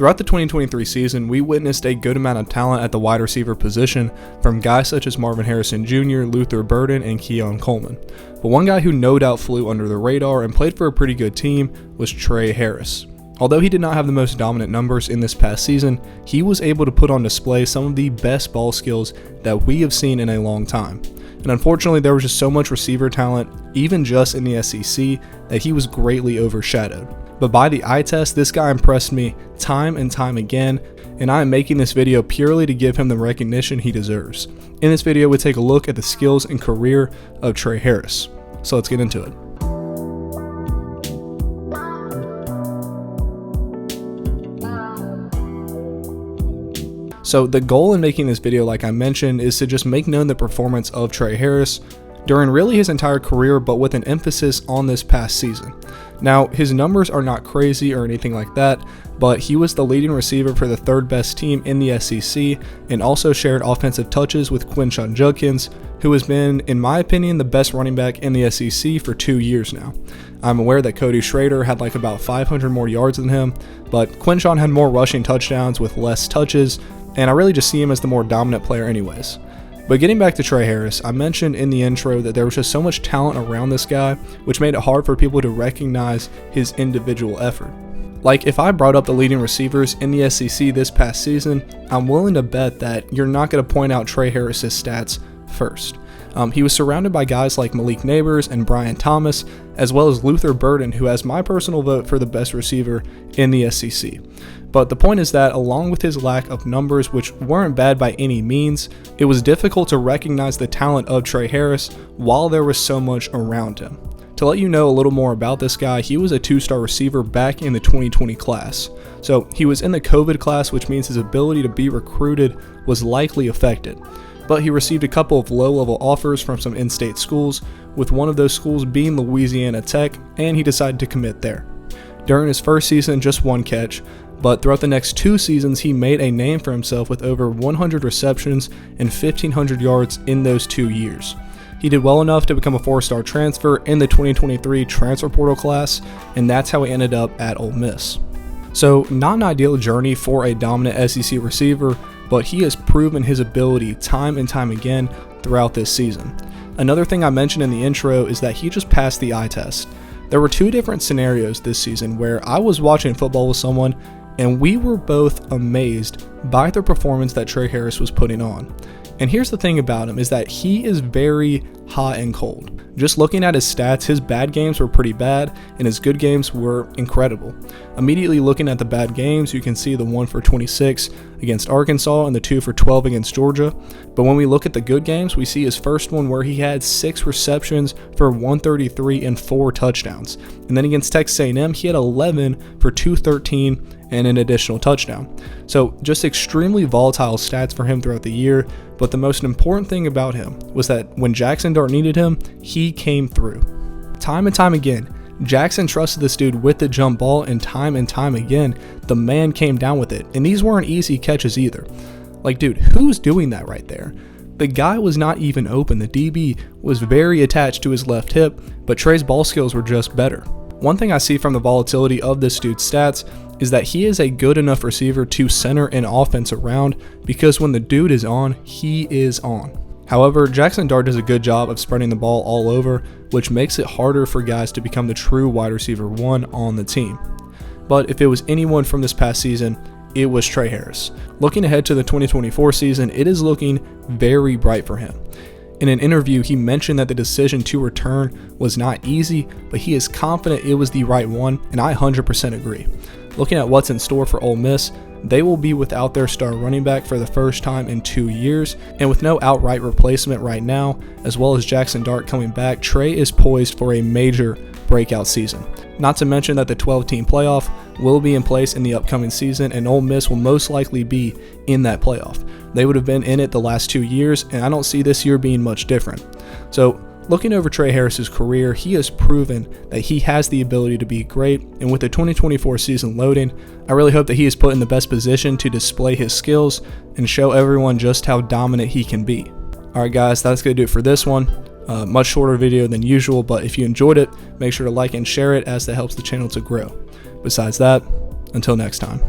Throughout the 2023 season, we witnessed a good amount of talent at the wide receiver position from guys such as Marvin Harrison Jr., Luther Burden, and Keon Coleman. But one guy who no doubt flew under the radar and played for a pretty good team was Tre Harris. Although he did not have the most dominant numbers in this past season, he was able to put on display some of the best ball skills that we have seen in a long time. And unfortunately, there was just so much receiver talent, even just in the SEC, that he was greatly overshadowed. But by the eye test, this guy impressed me time and time again, and I am making this video purely to give him the recognition he deserves. In this video, we take a look at the skills and career of Tre Harris. So let's get into it. So the goal in making this video, like I mentioned, is to just make known the performance of Tre Harris during really his entire career, but with an emphasis on this past season. Now, his numbers are not crazy or anything like that, but he was the leading receiver for the third best team in the SEC and also shared offensive touches with Quinshon Judkins, who has been, in my opinion, the best running back in the SEC for 2 years now. I'm aware that Cody Schrader had like about 500 more yards than him, but Quinshon had more rushing touchdowns with less touches, and I really just see him as the more dominant player anyways. But getting back to Tre Harris, I mentioned in the intro that there was just so much talent around this guy, which made it hard for people to recognize his individual effort. Like, if I brought up the leading receivers in the SEC this past season, I'm willing to bet that you're not going to point out Tre Harris's stats first. He was surrounded by guys like Malik Neighbors and Brian Thomas, as well as Luther Burden, who has my personal vote for the best receiver in the SEC. But the point is that along with his lack of numbers, which weren't bad by any means, it was difficult to recognize the talent of Tre Harris while there was so much around him. To let you know a little more about this guy, he was a 2-star receiver back in the 2020 class. So he was in the COVID class, which means his ability to be recruited was likely affected. But he received a couple of low-level offers from some in-state schools, with one of those schools being Louisiana Tech, and he decided to commit there. During his first season, just one catch, but throughout the next 2 seasons, he made a name for himself with over 100 receptions and 1,500 yards in those 2 years. He did well enough to become a 4-star transfer in the 2023 transfer portal class, and that's how he ended up at Ole Miss. So, not an ideal journey for a dominant SEC receiver, but he has proven his ability time and time again throughout this season. Another thing I mentioned in the intro is that he just passed the eye test. There were 2 different scenarios this season where I was watching football with someone and we were both amazed by the performance that Tre Harris was putting on. And here's the thing about him is that he is very hot and cold. Just looking at his stats, his bad games were pretty bad and his good games were incredible. Immediately looking at the bad games, you can see the 1 for 26 against Arkansas and the 2 for 12 against Georgia. But when we look at the good games, we see his first one where he had 6 receptions for 133 and 4 touchdowns. And then against Texas A&M, he had 11 for 213 and an additional touchdown. So just extremely volatile stats for him throughout the year, but the most important thing about him was that when Jackson Dart needed him, he came through. Time and time again, Jackson trusted this dude with the jump ball, and time again, the man came down with it. And these weren't easy catches either. Like, dude, who's doing that right there? The guy was not even open. The DB was very attached to his left hip, but Tre's ball skills were just better. One thing I see from the volatility of this dude's stats is that he is a good enough receiver to center an offense around, because when the dude is on, he is on. However, Jackson Dart does a good job of spreading the ball all over, which makes it harder for guys to become the true wide receiver 1 on the team. But if it was anyone from this past season, it was Tre Harris. Looking ahead to the 2024 season, it is looking very bright for him. In an interview, he mentioned that the decision to return was not easy, but he is confident it was the right one, and I 100% agree. Looking at what's in store for Ole Miss, they will be without their star running back for the first time in 2 years, and with no outright replacement right now, as well as Jackson Dart coming back, Tre is poised for a major breakout season. Not to mention that the 12-team playoff will be in place in the upcoming season, and Ole Miss will most likely be in that playoff. They would have been in it the last 2 years, and I don't see this year being much different. So, looking over Tre Harris's career, he has proven that he has the ability to be great, and with the 2024 season loading, I really hope that he is put in the best position to display his skills and show everyone just how dominant he can be. Alright guys, that's going to do it for this one. Much shorter video than usual, but if you enjoyed it, make sure to like and share it, as that helps the channel to grow. Besides that, until next time.